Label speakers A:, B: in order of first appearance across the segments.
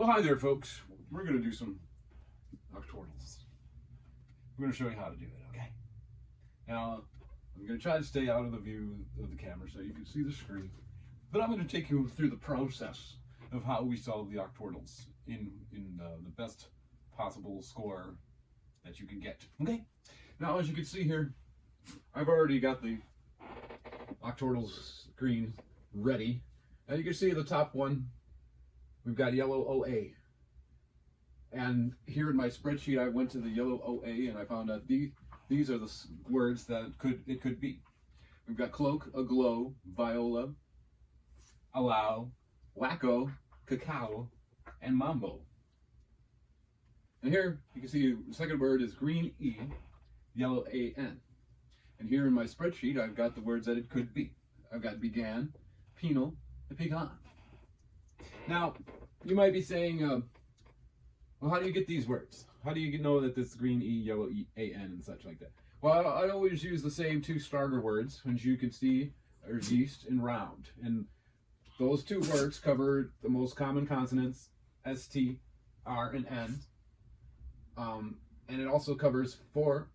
A: Well, hi there, folks. We're going to do some Octordles. We're going to show you how to do it, okay? Now, I'm going to try to stay out of the view of the camera so you can see the screen. But I'm going to take you through the process of how we solve the Octordles in the best possible score that you can get, okay? Now, as you can see here, I've already got the Octordles screen ready. And you can see the top one, we've got yellow OA. And here in my spreadsheet, I went to the yellow OA and I found out these are the words that it could be. We've got cloak, aglow, viola, allow, wacko, cacao, and mambo. And here you can see the second word is green E, yellow AN. And here in my spreadsheet, I've got the words that it could be. I've got began, penal, and pecan. Now, you might be saying, well, how do you get these words? How do you know that this green E, yellow E, AN, and such like that? Well, I always use the same two starter words, which you can see are yeast and round. And those two words cover the most common consonants, ST, R, and N. And it also covers 4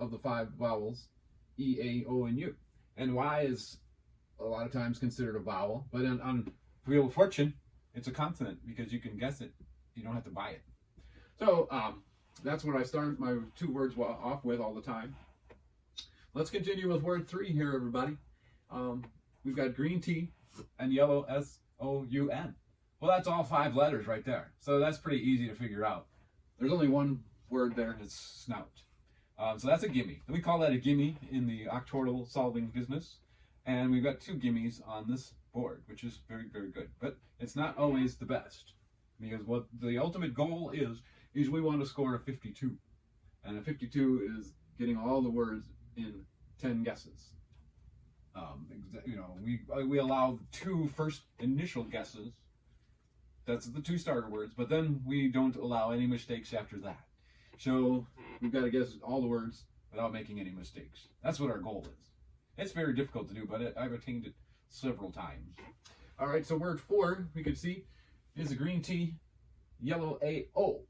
A: of the 5 vowels, E, A, O, and U. And Y is a lot of times considered a vowel, but on Wheel of Fortune, it's a consonant because you can guess it. You don't have to buy it. So that's what I start my 2 words off with all the time. Let's continue with word 3 here, everybody. We've got green tea and yellow SOUN. Well, that's all 5 letters right there. So that's pretty easy to figure out. There's only one word there, and it's snout. So that's a gimme. We call that a gimme in the Octordle solving business. And we've got 2 gimmies on this board, which is very, very good. But it's not always the best. Because what the ultimate goal is we want to score a 52. And a 52 is getting all the words in 10 guesses. We allow 2 first initial guesses. That's the 2 starter words, but then we don't allow any mistakes after that. So we've got to guess all the words without making any mistakes. That's what our goal is. It's very difficult to do, but I've attained it several times. All right, so word 4, we can see, is a green tea, yellow AO.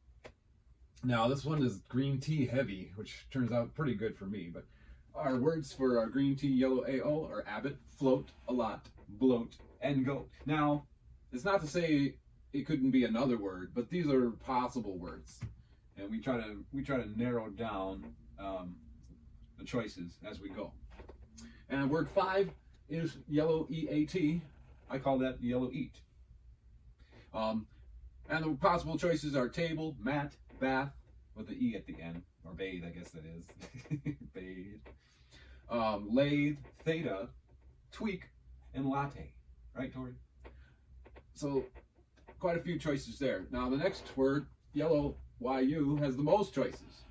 A: Now this one is green tea heavy, which turns out pretty good for me, but our words for our green tea, yellow AO are abbot, float, a lot, bloat, and goat. Now, it's not to say it couldn't be another word, but these are possible words. And we try to narrow down the choices as we go. And word 5 is yellow EAT. I call that yellow eat. And the possible choices are table, mat, bath, with the E at the end, or bathe, I guess that is. Bathe. Lathe, theta, tweak, and latte. Right, Tori? So, quite a few choices there. Now, the next word, yellow YU, has the most choices.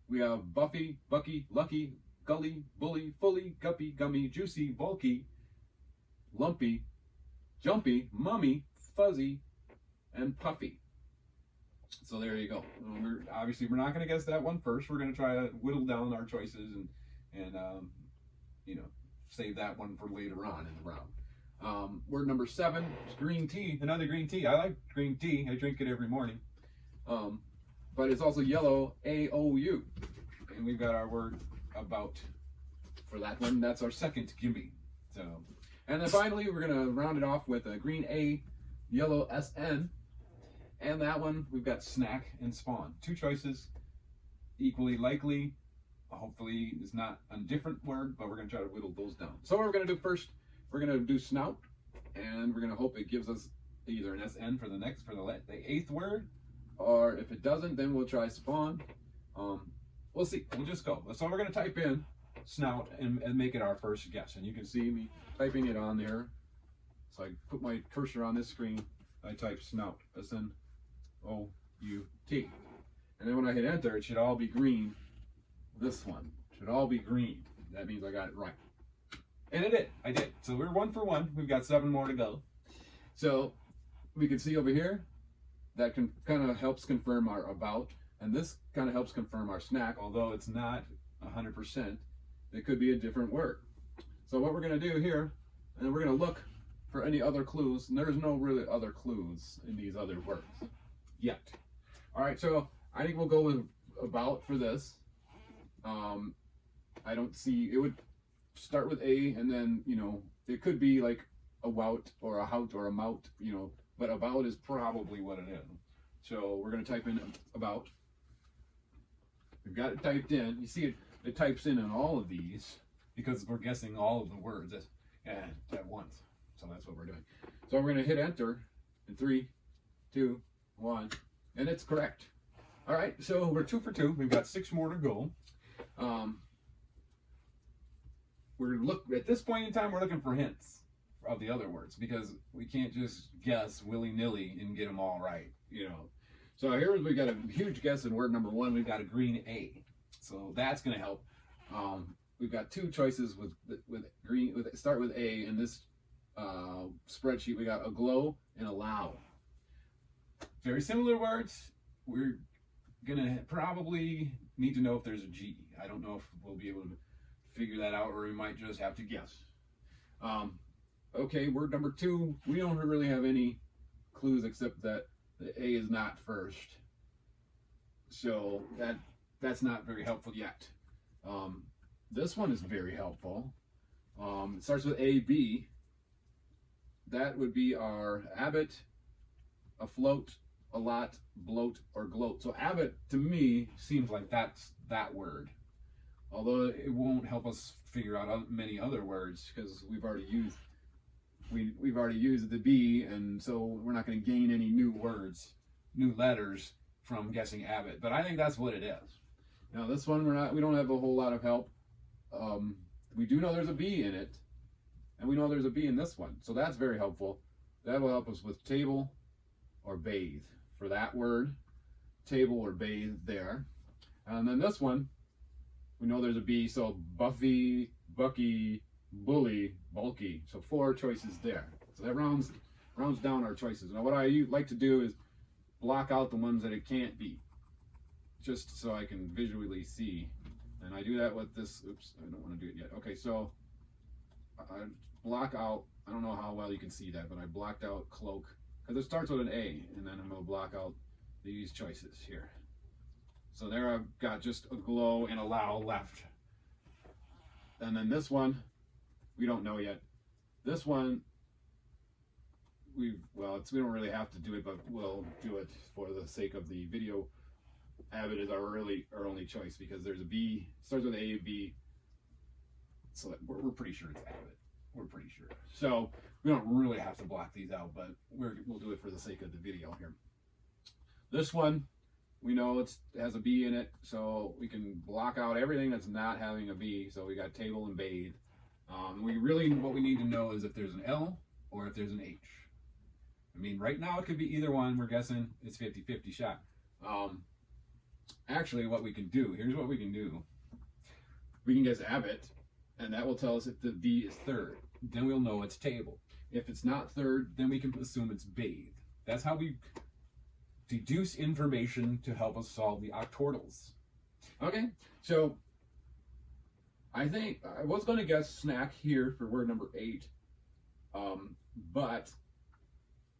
A: We have Buffy, Bucky, Lucky, Gully, Bully, Fully, Guppy, Gummy, Juicy, Bulky, Lumpy, Jumpy, Mummy, Fuzzy, and Puffy. So there you go. Obviously, we're not going to guess that one first. We're going to try to whittle down our choices and save that one for later on in the round. Word number 7 is green tea. Another green tea. I like green tea. I drink it every morning. But it's also yellow AOU. And we've got our word about for that one. That's our second gimme. So, and then finally, we're going to round it off with a green A, yellow SN. And that one, we've got snack and spawn. 2 choices, equally likely. Hopefully, it's not a different word, but we're going to try to whittle those down. So what we're going to do first, we're going to do snout, and we're going to hope it gives us either an SN for the 8th word, or if it doesn't, then we'll try spawn. We'll see. We'll just go. So we're going to type in snout and make it our first guess. And you can see me typing it on there. So I put my cursor on this screen. I type snout, SNOUT. And then when I hit enter, it should all be green. This one should all be green. That means I got it right. And it did. I did. So we're 1 for 1. We've got 7 more to go. So we can see over here that kind of helps confirm our about. And this kind of helps confirm our snack, although it's not 100%. It could be a different word. So what we're going to do here, and we're going to look for any other clues, and there's no really other clues in these other words yet. All right, so I think we'll go with about for this. I don't see, it would start with A, and then, you know, it could be like a wout or a hout or a mout, you know, but about is probably what it is. So we're going to type in about. We've got it typed in. You see it types in all of these because we're guessing all of the words at once. So that's what we're doing. So we're going to hit enter in 3, 2, 1, and it's correct. All right, so we're 2 for 2. We've got 6 more to go. At this point in time, we're looking for hints of the other words because we can't just guess willy-nilly and get them all right, you know. So here we got a huge guess in word number 1. We've got a green A, so that's going to help. We've got 2 choices with green. Start with A in this spreadsheet. We got a glow and allow. Very similar words. We're gonna probably need to know if there's a G. I don't know if we'll be able to figure that out, or we might just have to guess. Okay, word number 2. We don't really have any clues except that the A is not first, so that's not very helpful yet. This one is very helpful. It starts with A, B. That would be our abbot, afloat, a lot, bloat, or gloat. So abbot to me seems like that's that word, although it won't help us figure out many other words because we've already used the B, and so we're not going to gain any new words, new letters from guessing abbot. But I think that's what it is. Now this one we don't have a whole lot of help. We do know there's a B in it, and we know there's a B in this one, so that's very helpful. That will help us with table or bathe for that word, table or bathe there. And then this one, we know there's a B, so Buffy, Bucky, bully, bulky. So 4 choices there. So that rounds down our choices. Now what I like to do is block out the ones that it can't be, just so I can visually see. And I do that with this. Oops, I don't want to do it yet. Okay, so I block out, I don't know how well you can see that, but I blocked out cloak because it starts with an A, and then I'm going to block out these choices here. So there I've got just a glow and allow left. And then this one, we don't know yet. This one, we don't really have to do it, but we'll do it for the sake of the video. Abbot is our only choice because there's a B, starts with A, B. So we're pretty sure it's abbot. We're pretty sure. So we don't really have to block these out, but we'll do it for the sake of the video here. This one, we know it has a B in it, so we can block out everything that's not having a B. So we got table and bathe. What we need to know is if there's an L or if there's an H. I mean, right now it could be either one. We're guessing it's 50-50 shot. Actually, what we can do, here's what we can do. We can guess abbot, and that will tell us if the B is third. Then we'll know it's table. If it's not third, then we can assume it's bathe. That's how we deduce information to help us solve the octordles. Okay, so I think I was going to guess snack here for word number 8, but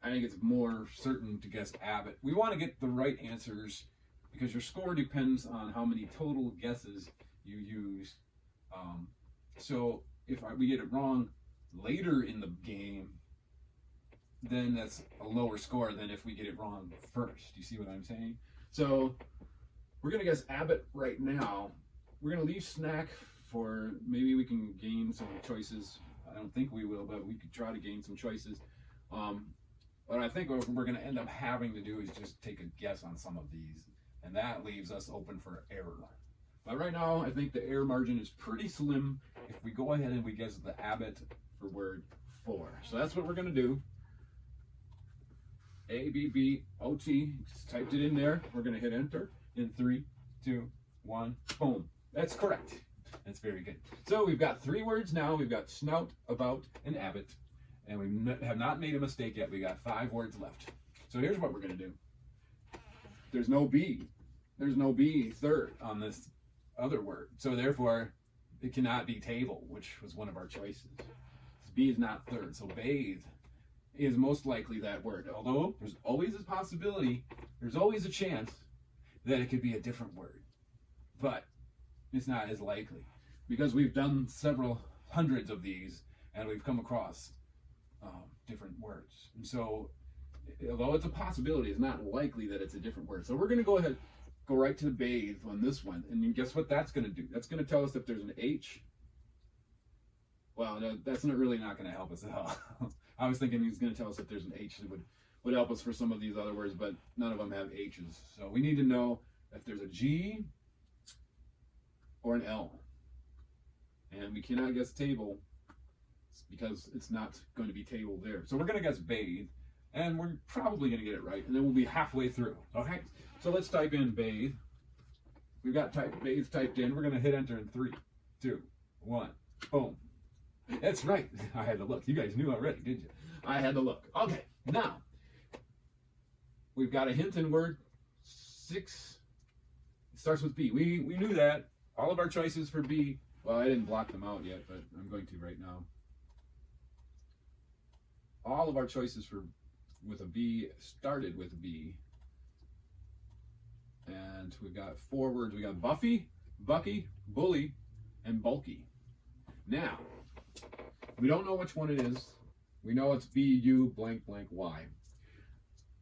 A: I think it's more certain to guess abbot. We want to get the right answers because your score depends on how many total guesses you use. So if we get it wrong later in the game, then that's a lower score than if we get it wrong first. You see what I'm saying? So we're going to guess abbot right now. We're going to leave snack for maybe we can gain some choices. I don't think we will, but we could try to gain some choices. But I think what we're going to end up having to do is just take a guess on some of these, and that leaves us open for error. But right now, I think the error margin is pretty slim if we go ahead and we guess the abbot for word 4. So that's what we're going to do. A-B-B-O-T, just typed it in there. We're going to hit enter in 3, 2, 1, boom. That's correct. That's very good. So we've got 3 words now. We've got snout, about, and abbot. And we have not made a mistake yet. We got 5 words left. So here's what we're going to do. There's no B. There's no B third on this other word. So therefore, it cannot be table, which was one of our choices. B is not third. So bathe is most likely that word. Although there's always a possibility, there's always a chance that it could be a different word. But it's not as likely because we've done several hundreds of these and we've come across different words. And so, although it's a possibility, it's not likely that it's a different word. So we're going to go ahead, go right to the bathe on this one. And guess what that's going to do? That's going to tell us if there's an H. Well, no, that's not really not going to help us at all. I was thinking he's going to tell us if there's an H that would help us for some of these other words, but none of them have H's. So we need to know if there's a G or an L. And we cannot guess table because it's not going to be table there. So we're going to guess bathe, and we're probably going to get it right, and then we'll be halfway through. Okay, so let's type in bathe. We've got bathe typed in. We're going to hit enter in 3, 2, 1, boom. That's right. I had to look. You guys knew already, didn't you? I had to look. Okay, now we've got a hint in word 6. It starts with B. We knew that. All of our choices for B. Well, I didn't block them out yet, but I'm going to right now. All of our choices with a B started with B. And we've got 4 words. We got Buffy, Bucky, Bully, and Bulky. Now, we don't know which one it is. We know it's B-U blank blank Y.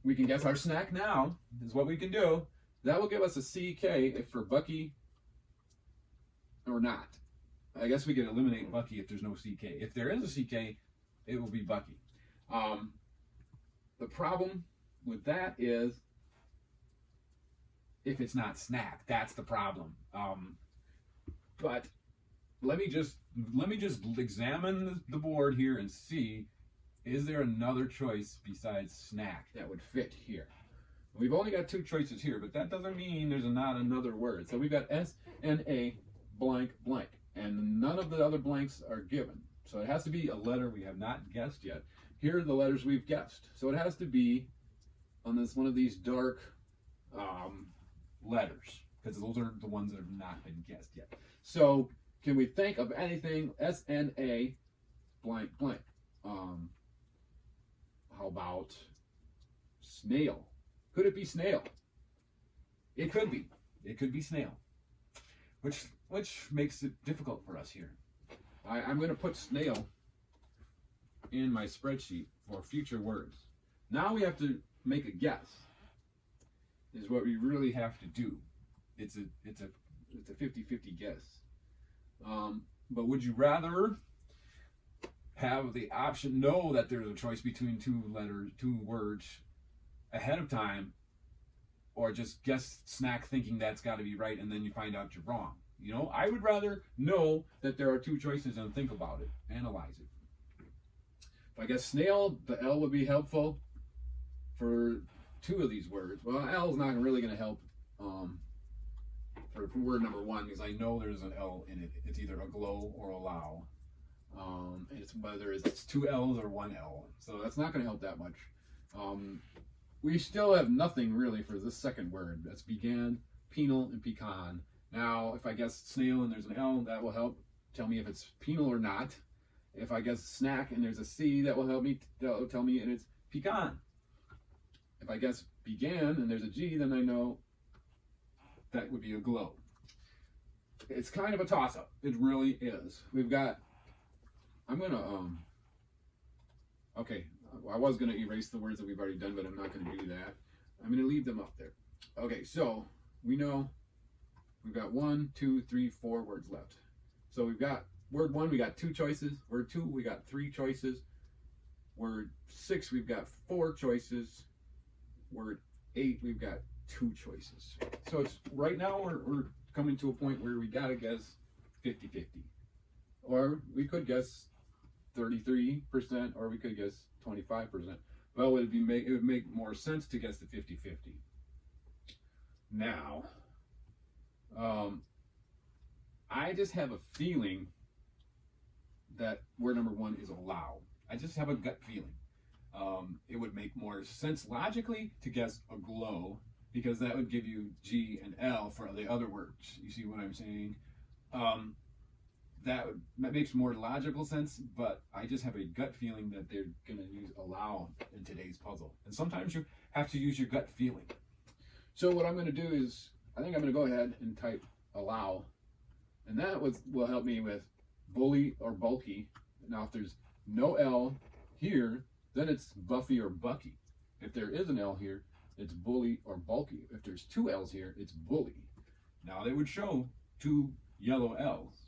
A: We can guess our snack now, is what we can do. That will give us a CK if for Bucky or not. I guess we can eliminate Bucky if there's no CK. If there is a CK, it will be Bucky. The problem with that is if it's not snack, that's the problem. But let me just examine the board here and see, is there another choice besides snack that would fit here? We've only got 2 choices here, but that doesn't mean there's not another word. So we've got S-N-A blank blank, and none of the other blanks are given. So it has to be a letter we have not guessed yet. Here are the letters we've guessed. So it has to be on this one of these dark letters, because those are the ones that have not been guessed yet. So can we think of anything S-N-A blank blank? How about snail? Could it be snail? It could be. It could be snail. Which makes it difficult for us here. I'm going to put snail in my spreadsheet for future words. Now we have to make a guess. Is what we really have to do. It's a 50-50 guess. But would you rather have the option, know that there's a choice between 2 words ahead of time, or just guess snack thinking that's got to be right and then you find out you're wrong? You know, I would rather know that there are 2 choices and think about it, analyze it. If I guess snail, the L would be helpful for 2 of these words. Well, L is not really going to help for word number 1 because I know there's an L in it. It's either a glow or allow. It's whether it's 2 L's or 1 L. So that's not going to help that much. We still have nothing really for this second word. That's began, penal, and pecan. Now, if I guess snail and there's an L, that will help tell me if it's penal or not. If I guess snack and there's a C, that will help me tell me and it's pecan. If I guess began and there's a G, then I know that would be a glow. It's kind of a toss-up. It really is. We've got, I'm going to, okay, I was going to erase the words that we've already done, but I'm not going to do that. I'm going to leave them up there. Okay, so we know we've got 1, 2, 3, 4 words left. So we've got word 1, we got 2 choices. Word 2, we got 3 choices. Word 6, we've got 4 choices. Word 8, we've got 2 choices. So it's right now we're coming to a point where we got to guess 50-50. Or we could guess 33%, or we could guess 25%. Well, it would make more sense to guess the 50-50. Now, I just have a feeling that word number 1 is allow. I just have a gut feeling. It would make more sense logically to guess a glow, because that would give you G and L for the other words. You see what I'm saying? that makes more logical sense, but I just have a gut feeling that they're going to use allow in today's puzzle. And sometimes you have to use your gut feeling. So what I'm going to do is, I think I'm going to go ahead and type allow, and that will help me with bully or bulky. Now if there's no L here, then it's Buffy or Bucky. If there is an L here, it's bully or bulky. If there's two L's here, it's bully. Now they would show two yellow L's.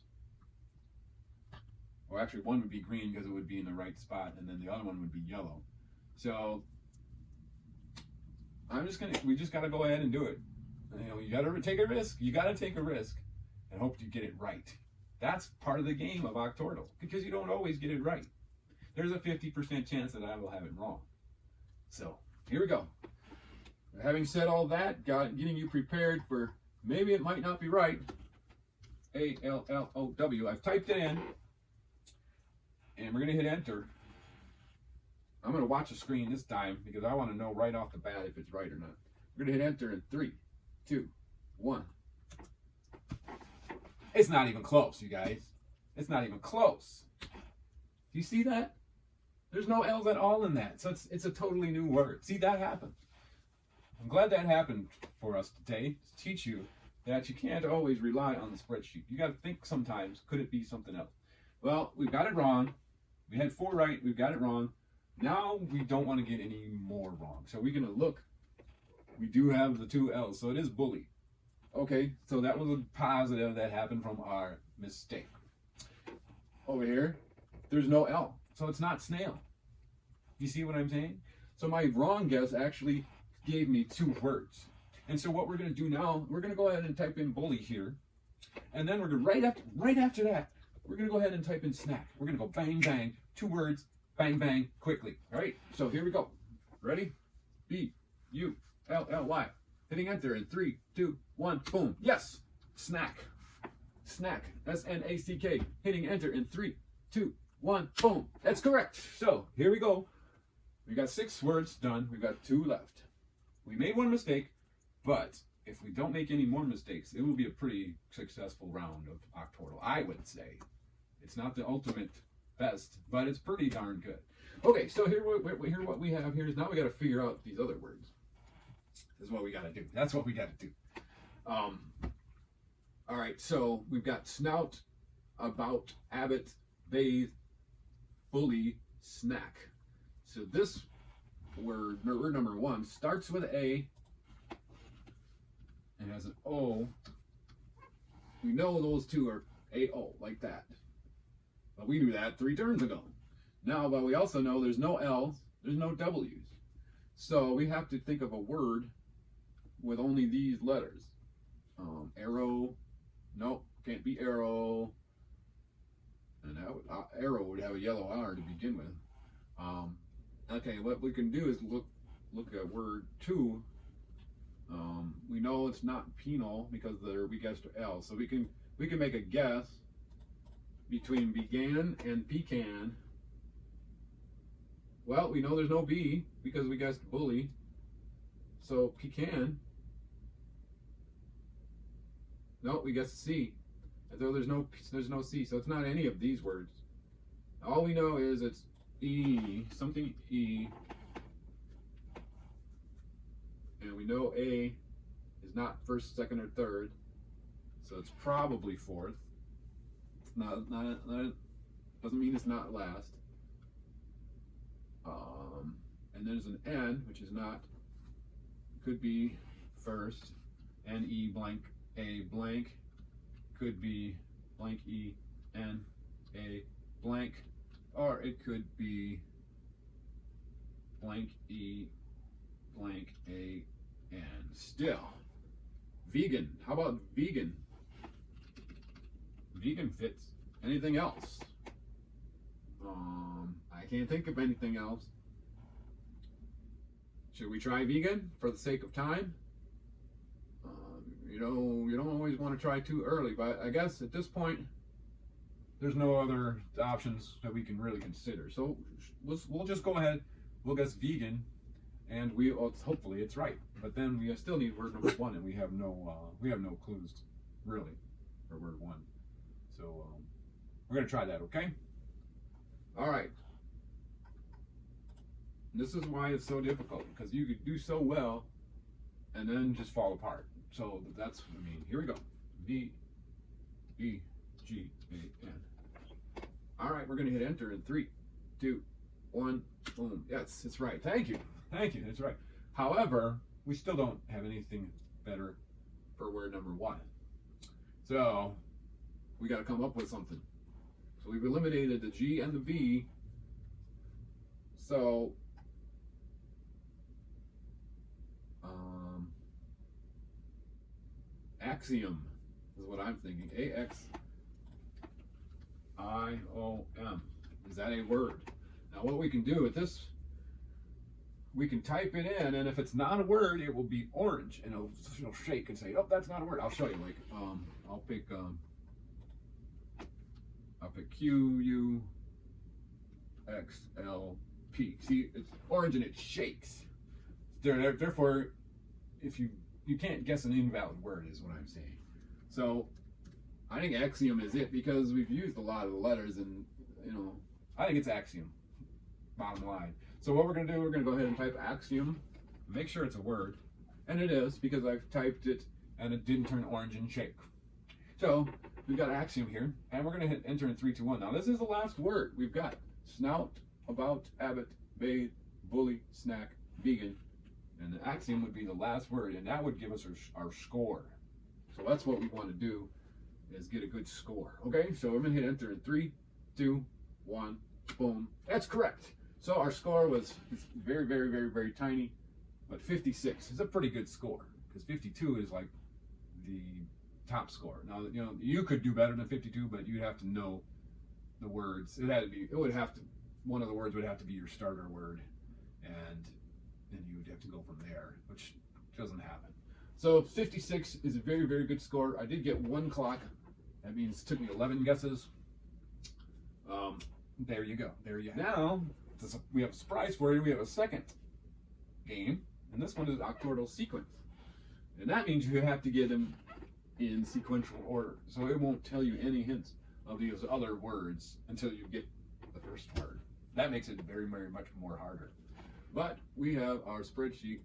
A: Or actually one would be green because it would be in the right spot, and then the other one would be yellow. So we just gotta go ahead and do it. You know, you gotta take a risk. You gotta take a risk and hope you get it right. That's part of the game of Octordle, because you don't always get it right. There's a 50% chance that I will have it wrong. So here we go. Having said all that, getting you prepared for maybe it might not be right. A-L-L-O-W. I've typed it in, and we're going to hit enter. I'm going to watch the screen this time because I want to know right off the bat if it's right or not. We're going to hit enter in 3, 2, 1. It's not even close, you guys. It's not even close. Do you see that? There's no L's at all in that. So it's a totally new word. See, that happened. I'm glad that happened for us today to teach you that you can't always rely on the spreadsheet. You got to think sometimes, could it be something else? Well, we got it wrong. We had 4 right. We've got it wrong. Now we don't want to get any more wrong. So we're going to look. We do have the 2 L's. So it is bully. Okay, so that was a positive that happened from our mistake. Over here, there's no L. So it's not snail. You see what I'm saying? So my wrong guess actually gave me 2 words. And so what we're going to do now, we're going to go ahead and type in bully here. And then we're going to, right after that, we're going to go ahead and type in snack. We're going to go bang, bang, 2 words, bang, bang, quickly. All right, so here we go. Ready? B-U-L-L-Y. Hitting enter in 3, 2, 1, boom. Yes, snack. Snack, S-N-A-C-K. Hitting enter in 3, 2, 1, boom. That's correct. So here we go. We got 6 words done. We've got 2 left. We made 1 mistake, but if we don't make any more mistakes, it will be a pretty successful round of Octordle, I would say. It's not the ultimate best, but it's pretty darn good. Okay, so here what we have here is now we got to figure out these other words. This is what we got to do. That's what we got to do. All right, so we've got snout, about, abbot, bathe, bully, snack. So this word number 1, starts with A and has an O. We know those 2 are A-O, like that. But we knew that 3 turns ago. Now, but we also know there's no L's, there's no W's. So we have to think of a word with only these letters. Arrow, nope, can't be arrow. And that would, arrow would have a yellow R to begin with. Okay, what we can do is look at word 2. We know it's not penal because we guessed L. So we can make a guess between began and pecan. Well, we know there's no B because we guessed bully. So pecan. No, we guessed C. And so there's no C. So it's not any of these words. All we know is it's E, something E. And we know A is not first, second, or third. So it's probably fourth. It's not doesn't mean it's not last. And there's an N, which is not, could be first, N-E blank, A blank, could be blank E, N, A blank, or it could be blank E, blank A, and still. Vegan, how about vegan? Vegan fits. Anything else? I can't think of anything else. Should we try vegan for the sake of time? You don't always want to try too early, but I guess at this point, there's no other options that we can really consider. So we'll just go ahead. We'll guess vegan, and hopefully it's right. But then we still need word number 1, and we have no clues really for word 1. So We're going to try that, okay? All right. This is why it's so difficult, because you could do so well and then just fall apart. So that's, I mean, here we go. V, E, G, A, N. All right, we're going to hit enter in 3, 2, 1, boom. Yes, it's right. Thank you. Thank you. That's right. However, we still don't have anything better for word number 1. So we got to come up with something. So we've eliminated the G and the V. So axiom is what I'm thinking. A-X-I-O-M. Is that a word? Now what we can do with this, we can type it in, and if it's not a word, it will be orange, and it'll shake and say, oh, that's not a word. I'll show you. Like, I'll pick Q-U-X-L-P. See, it's orange and it shakes. Therefore, if you can't guess an invalid word is what I'm saying. So I think axiom is it, because we've used a lot of the letters, and I think it's axiom, bottom line. So what we're going to do, we're going to go ahead and type axiom, make sure it's a word, and it is, because I've typed it and it didn't turn orange and shake. So we've got axiom here, and we're going to hit enter in 3, 2, 1. Now this is the last word. We've got snout, about, abbot, bathe, bully, snack, vegan, and the axiom would be the last word, and that would give us our score. So that's what we want to do, is get a good score. Okay, so we're going to hit enter in 3, 2, 1, boom. That's correct. So our score was, it's very, very, very, very tiny, but 56 is a pretty good score, because 52 is like the top score. Now, you could do better than 52, but you'd have to know the words. One of the words would have to be your starter word, and then you would have to go from there, which doesn't happen. So 56 is a very, very good score. I did get 1 clock. That means it took me 11 guesses. There you go. There you go. Now, we have a surprise for you. We have a second game, and this one is Octordle sequence. And that means you have to get them in sequential order. So it won't tell you any hints of these other words until you get the first word. That makes it very, very much more harder. But we have our spreadsheet.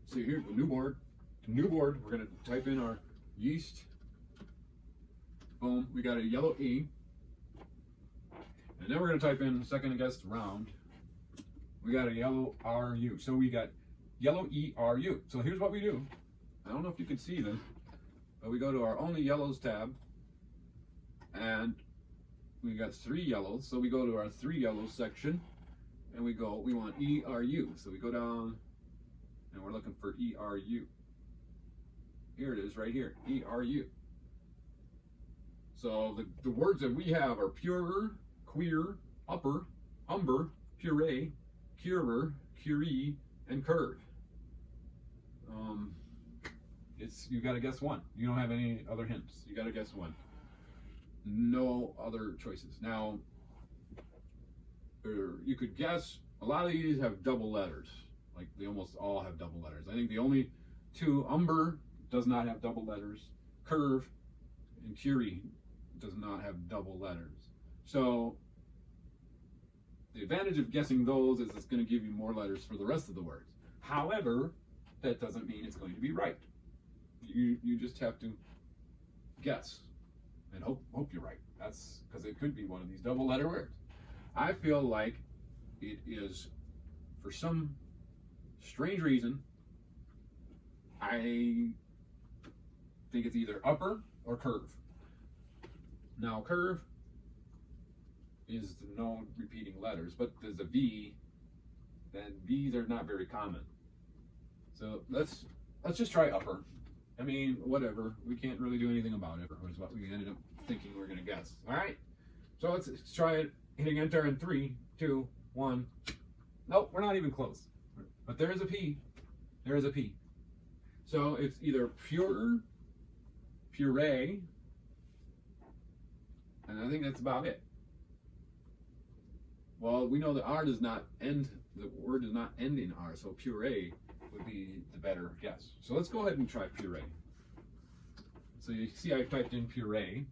A: See here, the new board. We're going to type in our yeast. Boom. We got a yellow E. And then we're going to type in second guessed round. We got a yellow RU. So we got yellow ERU. So here's what we do. I don't know if you can see this, but we go to our only yellows tab, and we got 3 yellows. So we go to our 3 yellows section, and we want ERU. So we go down, and we're looking for ERU. Here it is, right here, ERU. So the words that we have are purer, queer, upper, umber, puree, curer, curee, and curve. You got to guess one. You don't have any other hints. You got to guess one. No other choices. Now, you could guess, a lot of these have double letters. Like, they almost all have double letters. I think the only 2, umber does not have double letters. Curve and curee does not have double letters. So the advantage of guessing those is it's going to give you more letters for the rest of the words. However, that doesn't mean it's going to be right. You just have to guess and hope you're right. That's because it could be one of these double letter words. I feel like it is, for some strange reason, I think it's either upper or curve. Now, curve is the known repeating letters, but there's a V, then V's are not very common. So let's just try upper. I mean, whatever. We can't really do anything about it, which is what we ended up thinking we were going to guess. All right? So let's try it, hitting enter in 3, 2, 1. Nope, we're not even close. But there is a P. There is a P. So it's either pure, puree, and I think that's about it. Well, we know the R does not end, the word does not end in R, so puree would be the better guess. So let's go ahead and try puree. So you see I typed in puree,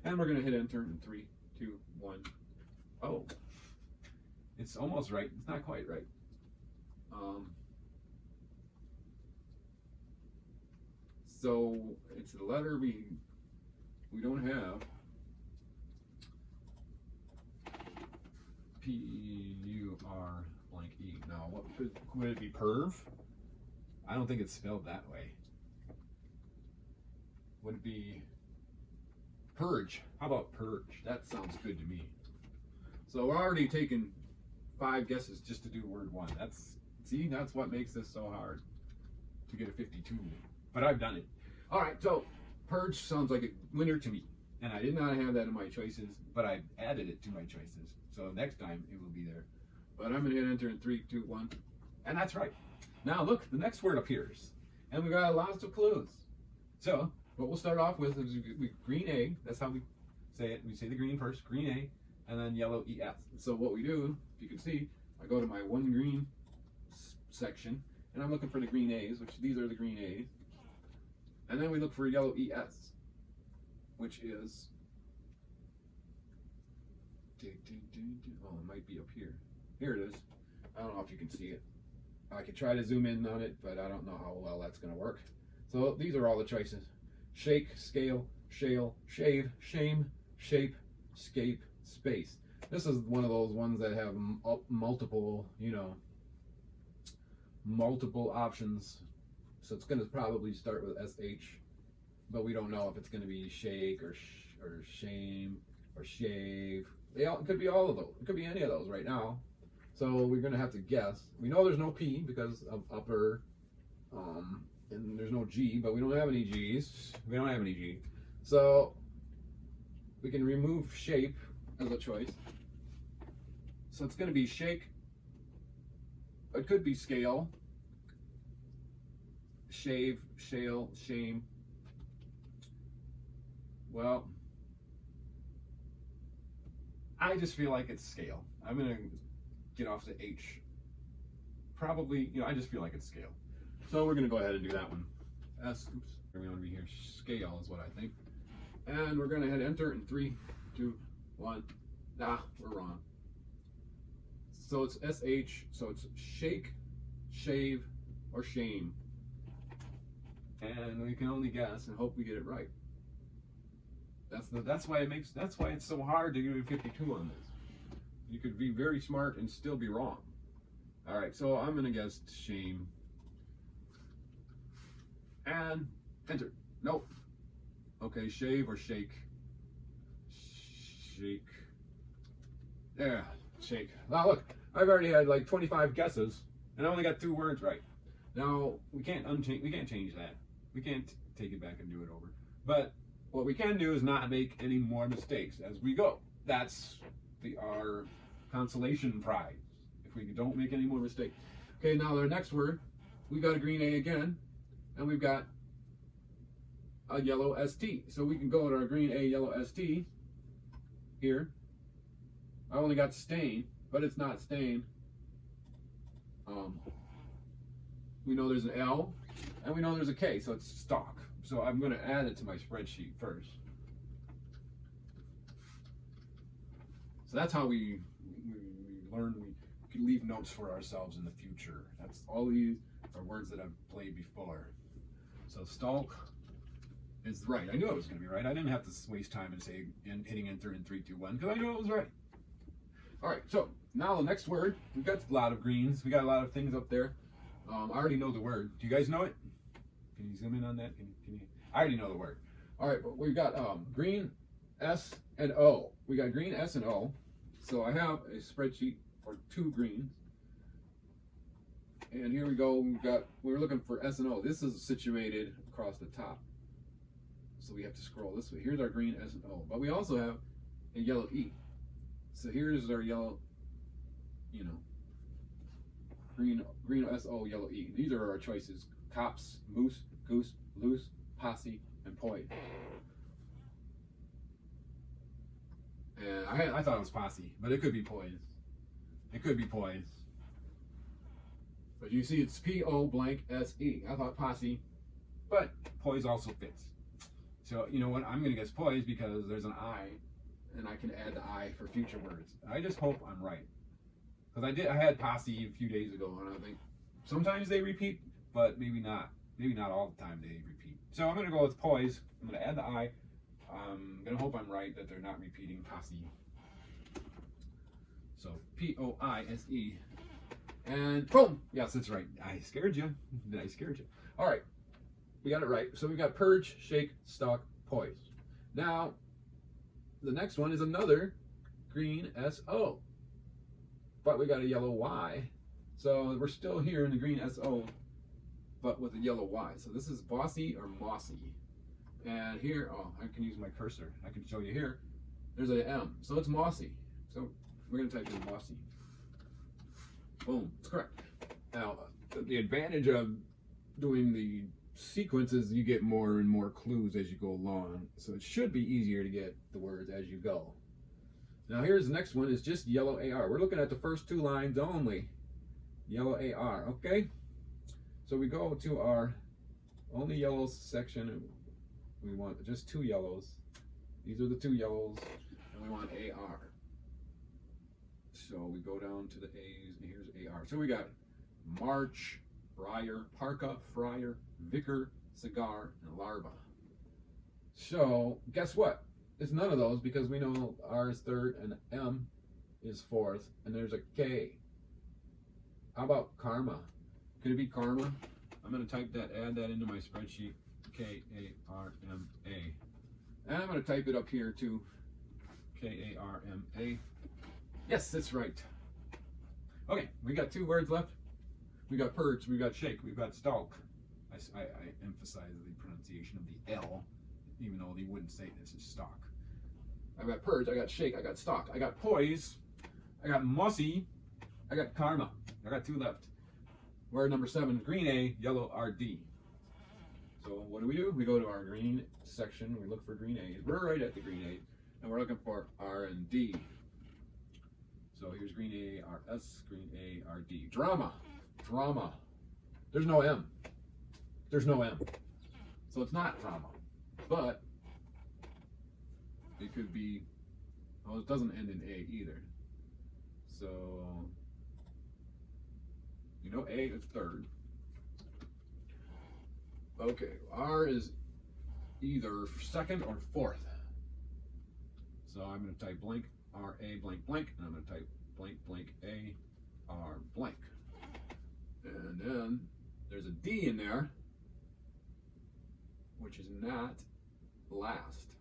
A: And we're going to hit enter in 3, 2, 1. Oh, it's almost right. It's not quite right. So it's the letter we don't have. P-U-R blank E. Now, what would it be? Perv? I don't think it's spelled that way. Would it be purge? How about purge? That sounds good to me. So we're already taking 5 guesses just to do word 1. That's what makes this so hard to get a 52. But I've done it. All right, so purge sounds like a winner to me. And I did not have that in my choices, but I added it to my choices. So next time it will be there. But I'm gonna hit enter in 3, 2, 1. And that's right. Now look, the next word appears. And we got lots of clues. So what we'll start off with is green A. That's how we say it. We say the green first, green A, and then yellow ES. So what we do, if you can see, I go to my one green section, and I'm looking for the green A's, which these are the green A's. And then we look for yellow ES, which is, oh, it might be up here. Here it is. I don't know if you can see it. I could try to zoom in on it, but I don't know how well that's going to work. So these are all the choices. Shake, scale, shale, shave, shame, shape, scape, space. This is one of those ones that have multiple, multiple options. So it's going to probably start with SH, but we don't know if it's going to be shake or shame or shave. It could be all of those. It could be any of those right now. So we're going to have to guess. We know there's no P because of upper, and there's no G, but we don't have any G's. We don't have any G. So we can remove shape as a choice. So it's going to be shake. It could be scale, shave, shale, shame. Well, I just feel like it's scale. I'm going to get off the H. Probably, I just feel like it's scale. So we're going to go ahead and do that one. Oops, we want to be here. Scale is what I think. And we're going to hit enter in 3, 2, 1. Nah, we're wrong. So it's SH, so it's shake, shave, or shame. And we can only guess and hope we get it right. That's why it's so hard to do 52 on this. You could be very smart and still be wrong. All right, so I'm gonna guess shame. And enter. Nope. Okay, shave or shake. Shake. Yeah, shake. Now look, I've already had like 25 guesses, and I only got 2 words right. Now we can't change that. We can't take it back and do it over. But what we can do is not make any more mistakes as we go. That's our consolation prize, if we don't make any more mistakes. Okay, now our next word, we got a green A again, and we've got a yellow ST. So we can go to our green A, yellow ST here. I only got stain, but it's not stain. We know there's an L, and we know there's a K, so it's stock. So I'm going to add it to my spreadsheet first. So that's how we learn. We can leave notes for ourselves in the future. That's all these are words that I've played before. So stalk is right. I knew it was going to be right. I didn't have to waste time and hitting enter in 3, 2, 1 because I knew it was right. All right. So now the next word. We've got a lot of greens. We got a lot of things up there. I already know the word. Do you guys know it? Can you zoom in on that? Can you? I already know the word. All right, but we've got green, S, and O. We got green, S, and O. So I have a spreadsheet for 2 greens. And here we go. We're looking for S and O. This is situated across the top. So we have to scroll this way. Here's our green, S, and O. But we also have a yellow E. So here's our yellow, green, S, O, yellow E. These are our choices. Cops, moose, goose, loose, posse, and poise. And I thought it was posse, but it could be poise. It could be poise. But you see it's P-O blank S-E. I thought posse, but poise also fits. So you know what? I'm gonna guess poised because there's an I, and I can add the I for future words. I just hope I'm right, because I had posse a few days ago, and I think sometimes they repeat, but maybe not. Maybe not all the time they repeat. So I'm gonna go with poise. I'm gonna add the I. I'm gonna hope I'm right that they're not repeating posse. So P-O-I-S-E. And boom! Yes, that's right. I scared you. I scared you. All right. We got it right. So we got purge, shake, stalk, poise. Now, the next one is another green S-O. But we got a yellow Y. So we're still here in the green S-O, but with a yellow Y. So this is bossy or mossy. And here, oh, I can use my cursor. I can show you here. There's a M. So it's mossy. So we're going to type in mossy. Boom. It's correct. Now, the advantage of doing the sequences, you get more and more clues as you go along, so it should be easier to get the words as you go. Now here's the next one, is just yellow AR. We're looking at the first two lines only. Yellow AR, okay? So we go to our only yellows section, and we want just two yellows. These are the two yellows, and we want AR. So we go down to the A's, and here's AR. So we got March, Briar, Parka, Friar, Vicar, Cigar, and Larva. So guess what? It's none of those, because we know R is third and M is fourth, and there's a K. How about karma? Could it be karma? I'm going to type that, add that into my spreadsheet, K-A-R-M-A. And I'm going to type it up here too, K-A-R-M-A. Yes, that's right. Okay, we got two words left. We got purge, we got shake, we've got stalk. I emphasize the pronunciation of the L, even though they wouldn't say this is stalk. I got purge, I got shake, I got stalk, I got poise, I got mossy, I got karma. I got two left. Word number 7, green A, yellow RD. So what do? We go to our green section, we look for green A's. We're right at the green A, and we're looking for R and D. So here's green A, RS, green A, RD. Drama. Drama. There's no M. There's no M. So it's not drama. But it could be, well, it doesn't end in A either. So, you know, A is third. Okay, R is either second or fourth. So I'm going to type blank, R, A, blank, blank, and I'm going to type blank, blank, A, R, blank. And then there's a D in there, which is not last.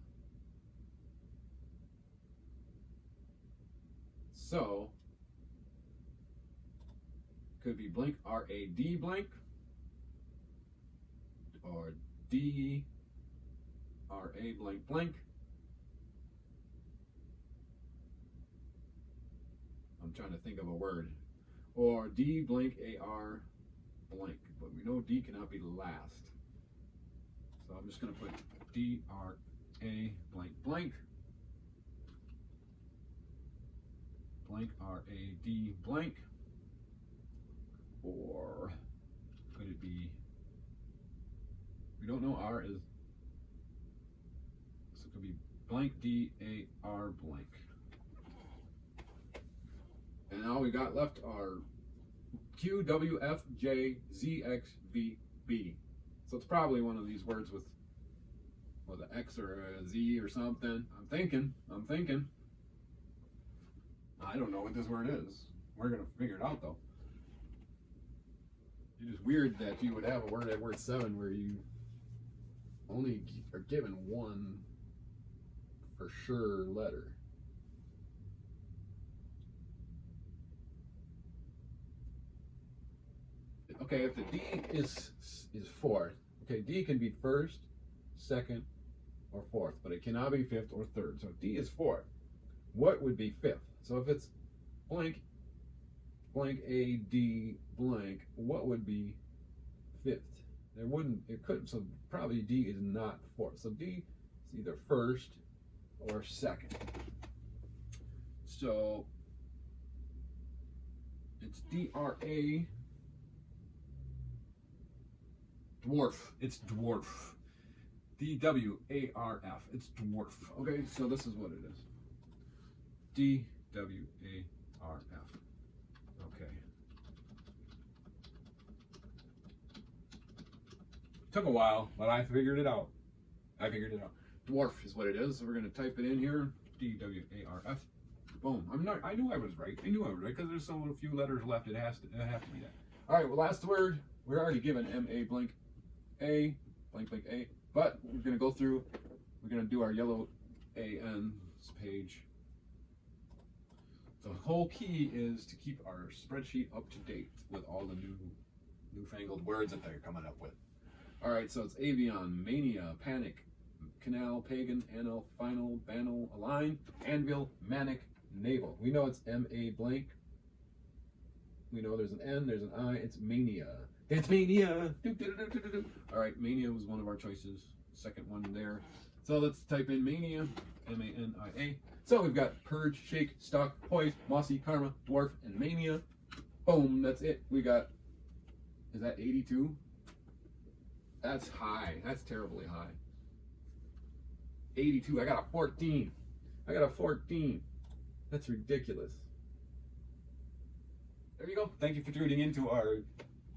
A: So, could be blank, R-A-D blank, or D, R-A blank blank. I'm trying to think of a word. Or D blank AR blank, but we know D cannot be last. So I'm just going to put D R A blank blank, blank R A D blank, or could it be? We don't know R is, so it could be blank D A R blank. And all we got left are Q, W, F, J, Z, X, V, B. So it's probably one of these words with an X or a Z or something. I'm thinking. I don't know what this word is. We're going to figure it out though. It's just weird that you would have a word at word 7 where you only are given one for sure letter. Okay, if the D is fourth, okay, D can be first, second, or fourth, but it cannot be fifth or third. So D is fourth. What would be fifth? So if it's blank, blank A, D, blank, what would be fifth? There wouldn't, it couldn't, so probably D is not fourth. So D is either first or second. So it's D-R-A, dwarf. It's dwarf.
B: D-W-A-R-F. It's dwarf.
A: Okay, so this is what it is.
B: D-W-A-R-F. Okay. Took a while, but I figured it out.
A: Dwarf is what it is. So we're going to type it in here.
B: D-W-A-R-F.
A: Boom.
B: I knew I was right. Because there's so a few letters left. It has to be that.
A: All right, well, last word. We're already given M-A blank A, blank blank A. But we're going to go through. We're going to do our yellow A-N page. The whole key is to keep our spreadsheet up to date with all the newfangled words that they're coming up with. All right, so it's avian, mania, panic, canal, pagan, anal, final, banal, align, anvil, manic, navel. We know it's M-A blank. We know there's an N, there's an I, it's mania. It's mania. All right, mania was one of our choices. Second one there. So let's type in mania, M-A-N-I-A. So we've got purge, shake, stock, poise, mossy, karma, dwarf, and mania. Boom, that's it. We got, is that 82? That's high. That's terribly high. 82. I got a 14. I got a 14. That's ridiculous.
B: There you go. Thank you for tuning into our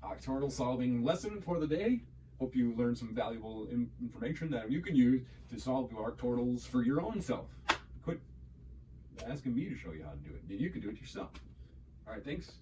B: Octordle solving lesson for the day. Hope you learned some valuable information that you can use to solve your Octordles for your own self. Quit asking me to show you how to do it. You can do it yourself. All right, thanks.